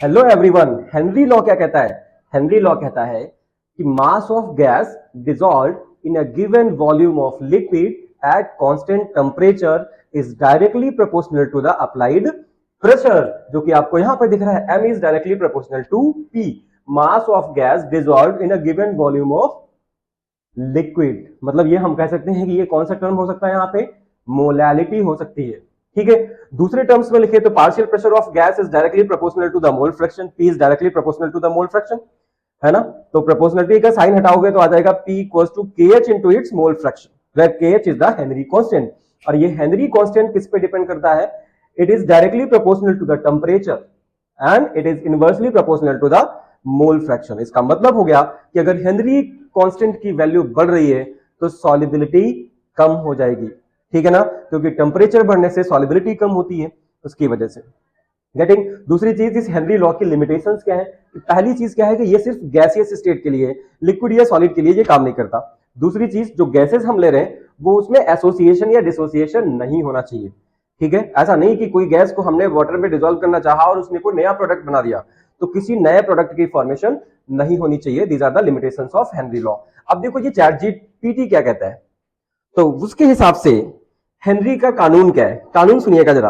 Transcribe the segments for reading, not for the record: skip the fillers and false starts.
Hello everyone, Henry law क्या कहता है? हेनरी लॉ कहता है कि mass of gas dissolved in a given volume of liquid at constant temperature is directly proportional to the applied pressure. जो कि आपको यहां पर दिख रहा है, m is directly proportional to p, mass of gas dissolved in a given volume of liquid. मतलब ये हम कह सकते हैं कि ये कौन सा टर्म हो सकता है? यहां पे मोलैलिटी हो सकती है। ठीक है, दूसरे टर्म्स में लिखे तो partial pressure of gas is directly proportional to the mole fraction, P is directly proportional to the mole fraction, है ना? तो प्रोपोर्शनलिटी का साइन हटाओगे तो आ जाएगा P equals to KH into its mole fraction, where KH is the Henry constant. और ये Henry constant किस पे डिपेंड करता है? It is directly proportional to the temperature and it is inversely proportional to the mole fraction. इसका मतलब हो गया कि अगर हेनरी कांस्टेंट की वैल्यू बढ़ रही है तो सॉल्युबिलिटी कम हो जाएगी। ठीक है ना? क्योंकि टेम्परेचर बढ़ने से सॉल्युबिलिटी कम होती है, उसकी वजह से। गेटिंग? दूसरी चीज, इस हेनरी लॉ की लिमिटेशंस क्या है? पहली चीज क्या है कि ये सिर्फ गैसियस स्टेट के लिए, लिक्विड या सॉलिड के लिए ये काम नहीं करता। दूसरी चीज, जो गैसेस हम ले रहे हैं वो उसमें एसोसिएशन या डिसोसिएशन नहीं होना चाहिए। ठीक है, ऐसा नहीं कि कोई गैस को हमने वाटर में डिसॉल्व करना चाहा और उसने कोई नया प्रोडक्ट बना दिया, तो किसी नए प्रोडक्ट की फॉर्मेशन नहीं होनी चाहिए। These are the limitations of Henry law. अब देखो ये चैट जीपीटी क्या कहता है, तो उसके हिसाब से हेनरी का कानून क्या है? कानून सुनिएगा जरा।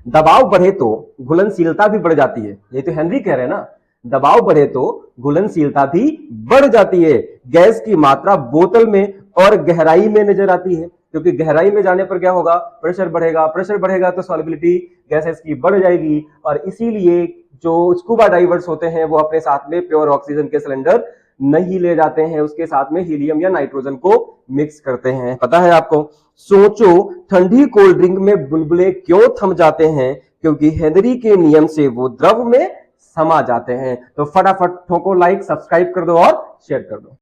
दबाव बढ़े तो घुलनशीलता भी बढ़ जाती है। ये तो हेनरी कह रहे हैं ना, दबाव बढ़े तो घुलनशीलता भी बढ़ जाती है। गैस की मात्रा बोतल में और गहराई में नजर आती है, क्योंकि गहराई में जाने पर क्या होगा? प्रेशर बढ़ेगा, प्रेशर बढ़ेगा तो सॉल्युबिलिटी गैसेस की बढ़ जाएगी। और इसीलिए जो स्कूबा डाइवर्स होते हैं वो अपने साथ में प्योर ऑक्सीजन के सिलेंडर नहीं ले जाते हैं, उसके साथ में हीलियम या नाइट्रोजन को मिक्स करते हैं। पता है आपको? सोचो, ठंडी कोल्ड ड्रिंक में बुलबुले क्यों थम जाते हैं? क्योंकि हेनरी के नियम से वो द्रव में समा जाते हैं। तो फटाफट ठोको लाइक, सब्सक्राइब कर दो और शेयर कर दो।